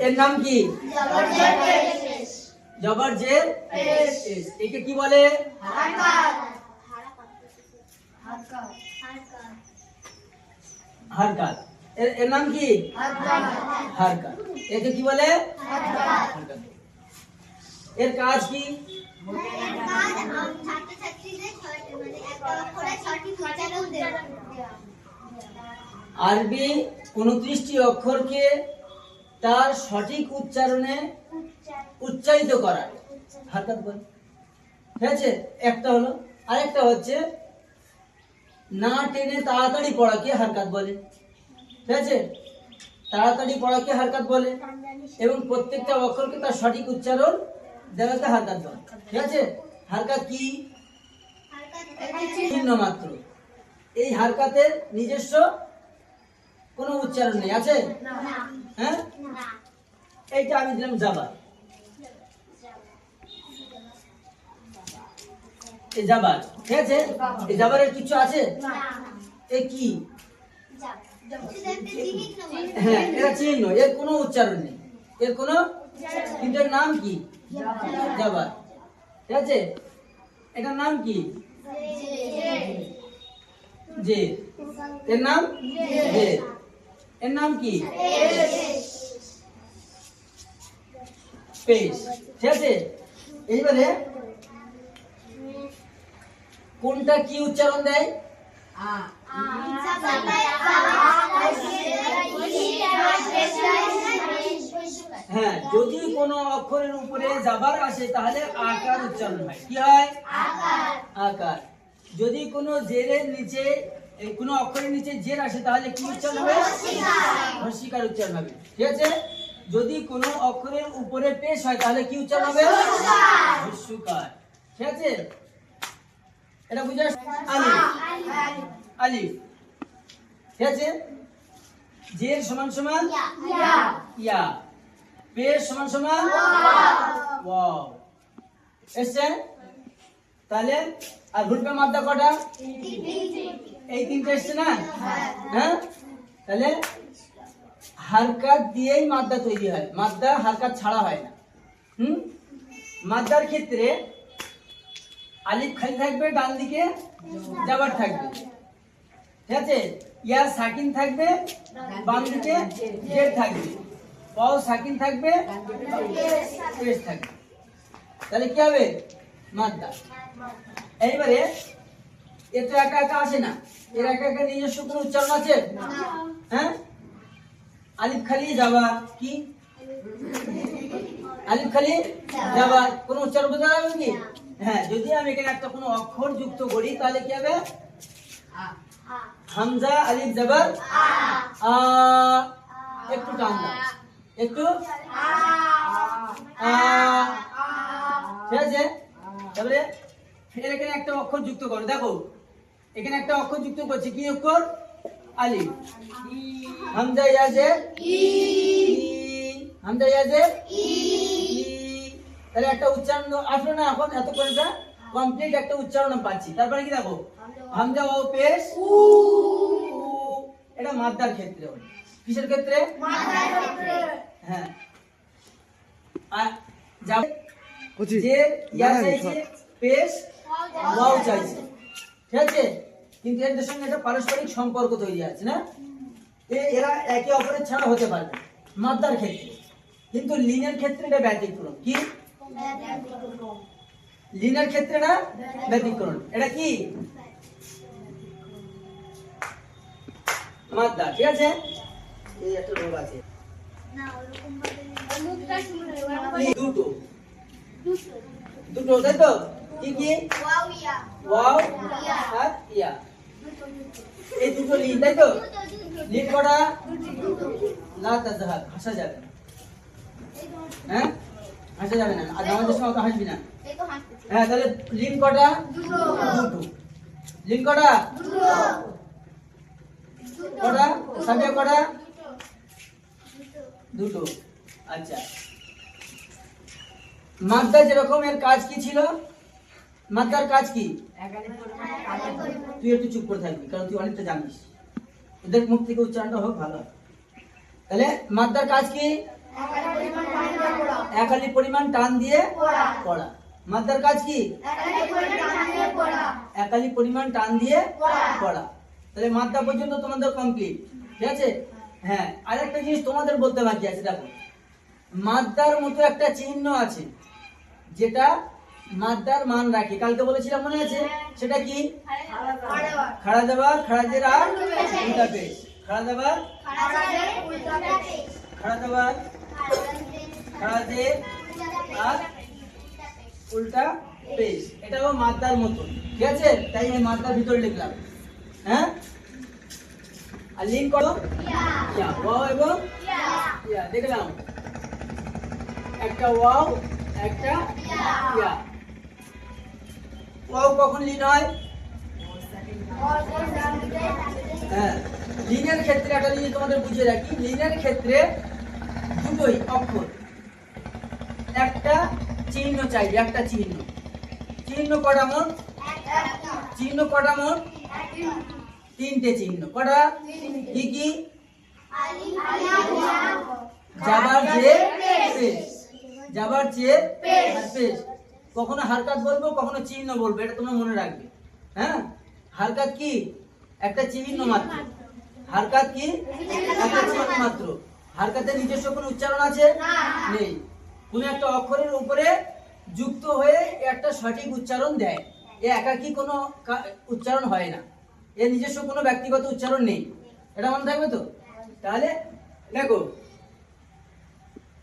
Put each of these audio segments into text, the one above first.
এর নাম কি? জবর জের পেশ। একে কি বলে? হারকাত। এর নাম কি? হারকাত। একে কি বলে? হারকাত। এর কাজ কি? আরবি 29টি অক্ষরকে তার সঠিক উচ্চারণে উচ্চারিত করা হারকাত বলে। ঠিক আছে, একটা হলো। আরেকটা হচ্ছে না টেনে তাড়াতাড়ি পড়াকে হারকাত বলে। ঠিক আছে, তাড়াতাড়ি পড়াকে হারকাত বলে এবং প্রত্যেকটা অক্ষরকে তার সঠিক উচ্চারণ দেওয়াকে হারকাত বলে। ঠিক আছে, হারকাত কি? চিহ্ন মাত্র। এই হারকাতের নিজস্ব কোনো উচ্চারণ নেই, আছে? হ্যাঁ, এইটা আমি দিলাম জাবার। এই জাবার, ঠিক আছে, এই জাবারের কিছু আছে? এ কি? হ্যাঁ, এটা চিহ্ন, এর কোনো উচ্চারণ নেই, এর কোনো, কিন্তু এর নাম কি? জাবার। ঠিক আছে, এটার নাম কি? যে। এর নাম যে। এর নাম কি? পেশ। ঠিক আছে, এইবারে কোনটা কি উচ্চারণ দেয়? হ্যাঁ, যদি কোনো অক্ষরের উপরে জাবার আসে তাহলে আকার উচ্চারণ হয়। কি হয়? আকার। যদি কোনো জেরের নিচে, কোনো অক্ষরের নিচে জের আসে তাহলে কি উচ্চারণ হবে? হর্ষিকার উচ্চারণ হবে। ঠিক আছে, যদি কোনো অক্ষরের উপরে পেশ হয় তাহলে কি উচ্চারণ হবে? হর্ষিকার। ঠিক আছে, এটা বুঝে আসছে? আলিফ। আলিফ। ঠিক আছে, জের সমান সমান ইয়া, পেশ সমান সমান ওয়াও। এসছে? তাহলে আর হুরফে মাদ্দা কটা? এই তিনটা এসছে না? হ্যাঁ, তাহলে হারকাত দিয়েই মাদ্দা তৈরি হয়, মাদ্দা হারকাত ছাড়া হয় না। মাদ্দার ক্ষেত্রে আলিফ খালি থাকবে, ডান দিকে জাবার থাকবে। ঠিক আছে, ইয়া সাকিন থাকবে, বাম দিকে জের থাকবে, ওয়াও সাকিন থাকবে, পেশ থাকবে। তাহলে কি হবে? মাদ্দা। এইবারে এ তো একা একা আসে না, এর একা একা নিজস্ব কোনো উচ্চারণ আছে? হ্যাঁ, আলিফ খালি জাবার কি? আলিফ খালি জাবার, কোনো উচ্চারণ বোঝা যাবে কি? হ্যাঁ, যদি আমি এখানে একটা কোনো অক্ষর যুক্ত করি তাহলে কি হবে? হামজা আলিফ জাবার আ, একটু টান দাও, একটু আ। ঠিক আছে, তারপরে এখানে একটা অক্ষর যুক্ত করো। দেখো এখানে একটা অক্ষর যুক্ত করছি, কি অক্ষর? আলিফ। হামজা ইয়াজে ই, হামজা ইয়াজে ই। তাহলে একটা উচ্চারণ আসলো না? এখন এত করে কমপ্লিট একটা উচ্চারণ পাচ্ছি। তারপরে কি দেখো, হামজা ওয়াও পেশ উ। এটা মাদ্দার ক্ষেত্রে হলো। কিসের ক্ষেত্রে? মাদ্দার ক্ষেত্রে। হ্যাঁ, আর যাব যে ইয়া চাইছে, পেশ ওয়াও চাইছে। ঠিক আছে, কিন্তু এদের সঙ্গে একটা পারস্পরিক সম্পর্ক তৈরি আছে না? এরা একে অপরের ছাড়া হতে পারবে মাদ্দার ক্ষেত্রে, কিন্তু লিনের ক্ষেত্রে এটা ব্যতিক্রম। কি? লিনের ক্ষেত্রে না ব্যতিক্রম। এটা কি? মাদ্দা। ঠিক আছে, এই একটা রোগ আছে না, ওরকম ভাবে দুটো দুটো, তাই তো? কি কি? ওয়াও ইয়া, ওয়াও আর ইয়া, এই দুটো লিন, তাই তো? লিন কটা? লা তাজহার, হাসা যাবে না। হ্যাঁ, হাসা যাবে না, আর আমাদের সময় তো হাসবি না। হ্যাঁ, তাহলে লিন কটা? দুটো। দুটো। লিন কটা? দুটো। কটা? সামনে কটা? দুটো। আচ্ছা, মাদ্দা যেরকম, এর কাজ কি ছিল? মাদ্দার কাজ কি? তুই একটু চুপ করে থাকবি, কারণ তুই অনেকটা জানিস। ওদের মুখ থেকে উচ্চারণটা হোক ভালো। তাহলে মাদ্দার কাজ কি? একালি পরিমাণ টান দিয়ে পড়া। মাদ্দার কাজ কি? একালি পরিমাণ টান দিয়ে পড়া। তাহলে মাদ্দা পর্যন্ত তোমাদের কমপ্লিট, ঠিক আছে? হ্যাঁ, আরেকটা জিনিস তোমাদের বলতে বাকি আছে। দেখো, মাদ্দার মতো একটা চিহ্ন আছে যেটা মাদ্দার মান রাখে। কালকে বলেছিলাম, মনে আছে? সেটা কি? খাড়া দাবার, খাড়া জের আর উল্টা পেশ। খাড়া দাবার, খাড়া দাবার, খাড়া জের আর উল্টা পেশ। এটাও মাদ্দার মতো, ঠিক আছে? তাই আমি মাদ্দার ভিতরে লিখলাম। হ্যাঁ, আর লিঙ্ক করো ইয়া, ওয়াও এবং ইয়া। দেখলাম একটা ওয়াও, একটা ইয়া। ওয়াও কখন লিন হয়? হ্যাঁ, লিনের ক্ষেত্রে একটা জিনিস তোমাদের বুঝিয়ে রাখি। লিনের ক্ষেত্রে দুটোই অক্ষর, একটা চিহ্ন চাইবে, একটা চিহ্ন। চিহ্ন কটা মোট? চিহ্ন কটা মোট? তিনটে চিহ্ন। কটা? কি কি? যাবার যে পেশ, যাবার যে পেশ। কখনো হারকাত বলবো, কখনো চিহ্ন বলবো, এটা তোমরা মনে রাখবে। হ্যাঁ, হারকাত কি? একটা চিহ্ন মাত্র। হারকাত কি? একটা চিহ্ন মাত্র। হারকাতের নিজস্ব কোনো উচ্চারণ আছে? নেই। কোনো একটা অক্ষরের উপরে যুক্ত হয়ে একটা সঠিক উচ্চারণ দেয়। এ একাকী কোনো উচ্চারণ হয় না, এর নিজস্ব কোনো ব্যক্তিগত উচ্চারণ নেই। এটা মনে থাকবে তো? তাহলে দেখো,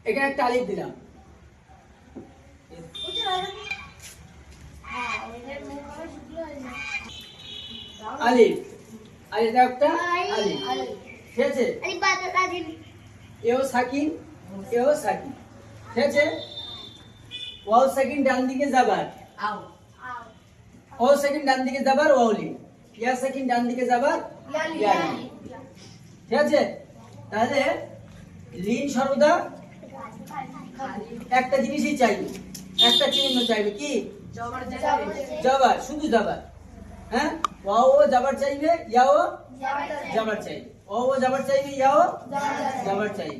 এখানে একটা আলিফ দিলাম, আলিফ, আর এটা একটা আলিফ, ঠিক আছে? এও সাকিন, এও সাকিন, ঠিক আছে? ওয়াও সাকিন ডান দিকে যাবার, ওয়াও সাকিন ডান দিকে যাবার ওয়াউলি, ইয়া সাকিন ডান দিকে যাবার ইয়ালি, ঠিক আছে? তাহলে লিন সর্বদা একটা জিনিসই চাইবে, একটা চিহ্ন চাইবে। কি? যাবার, শুধু যাবার। হ্যাঁ, ওয়াও ও যাবার চাইবে, ইয়াও যাবার চাইবে। ওয়াও ও যাবার চাইবে, ইয়াও যাবার চাইবে,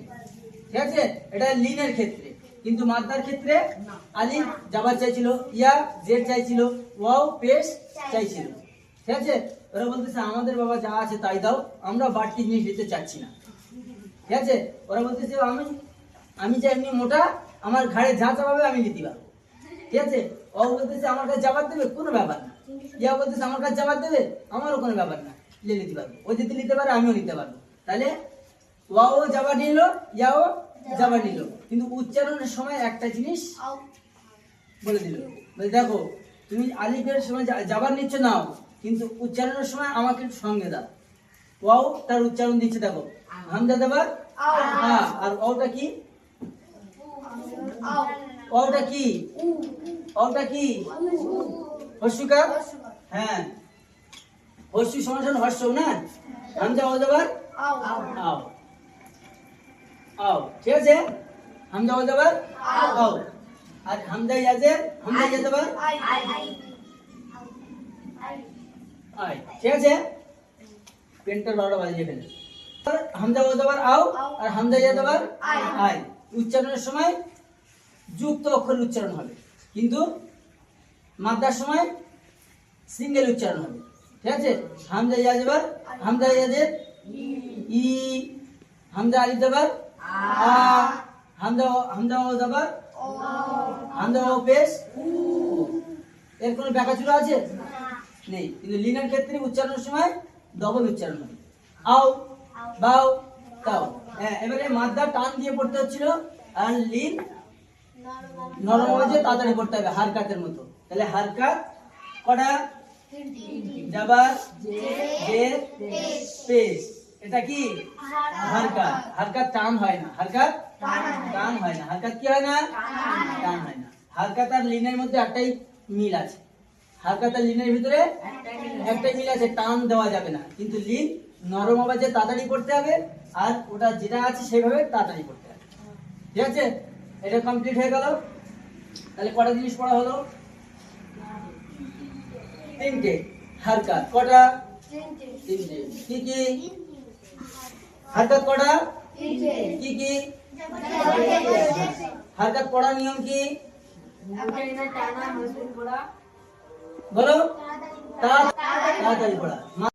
ঠিক আছে? এটা লিনের ক্ষেত্রে। কিন্তু মাদ্দার ক্ষেত্রে আলিফ যাবার চাইছিল, ইয়া জেড চাইছিল, ওয়াও পেশ চাইছিল, ঠিক আছে? ওরা বলতেছে আমাদের বাবা যা আছে তাই দাও, আমরা বাড়তি জিনিস দিতে চাচ্ছি না, ঠিক আছে? ওরা বলতেছে আমি যে এমনি মোটা, আমার ঘাড়ে যা চাপাবে আমি নিতে পারবো, ঠিক আছে? ও বলতেছে আমার কাছে যাবার দেবে, কোনো ব্যাপার না। ইয়া বলতেছে আমার কাছে যাবার দেবে, আমারও কোনো ব্যাপার না, নিতে পারবো। ও যদি নিতে পারে আমিও নিতে পারবো। তাহলে ওয়াও যাবার নিল, ইয়াও যাবার নিল, কিন্তু উচ্চারণের সময় একটা জিনিস বলে দিল। দেখো, তুমি আলিফের সময় যাবার নিচ্ছ নাও, কিন্তু উচ্চারণের সময় আমাকে সঙ্গে দাও। ওয়াও তার উচ্চারণ দিচ্ছে, দেখো হামজা দেবার হ্যাঁ, আর ওটা কি? ওটা কি? ওটা কি? হর্ষিকা। হ্যাঁ, হর্ষি সমান হর্ষ না? হামজা ও যাবার আও, আও, ঠিক আছে? হামজা ও যাবার আও, আর হামজা ইয়াজের, হামজা ইয়া যাবার আই, ঠিক আছে? পেন্টার 12টা বাজিয়ে ফেলে। হামজা ও যাবার আও, আর হামজা ইয়া যাবার আই। উচ্চারণের সময় যুক্ত অক্ষরের উচ্চারণ হবে, কিন্তু মাদ্দার সময় সিঙ্গেল উচ্চারণ হবে, ঠিক আছে? হামজা ইয়া যাবার, হামজা ইয়াজের ই, হামজা আলিফ যাবার আ, হামজা ও যাবার হামজা ও পেশ উ। এর কোনো ব্যাখ্যা আছে? নেই। কিন্তু লিনের ক্ষেত্রে উচ্চারণের সময় ডবল উচ্চারণ হবে, আও, বাও, তাও। হ্যাঁ, এবারে মাদ্দা টান দিয়ে পড়তে হচ্ছিল, আর লিন নরম হয়েছে, তাড়াতাড়ি পড়তে হবে হারকাতের মতো। তাহলে হারকাত কটা? যাবার জের পেশ, এটা কি? হারকাত। হারকাত টান হয় না, হারকাত টান হয় না। হারকাত কি হয় না? টান হয় না। হারকাত আর লিনের মধ্যে একটাই মিল আছে, হারকাত আর লিনের ভিতরে একটাই মিল আছে, টান দেওয়া যাবে না। কিন্তু লিন নরম আওয়াজে তাড়াতাড়ি পড়তে হবে, আর ওটা যেটা আছে সেভাবে তাড়াতাড়ি পড়তে হবে, ঠিক আছে? এটা কমপ্লিট হয়ে গেল। তাহলে কটা জিনিস পড়া হলো? তিনটে। হারকাত কটা? তিনটে। কি কি? হারকাত কটা? কি কি হরকত পড়ার নিয়ম কি বলো তাড়াতাড়ি পড়া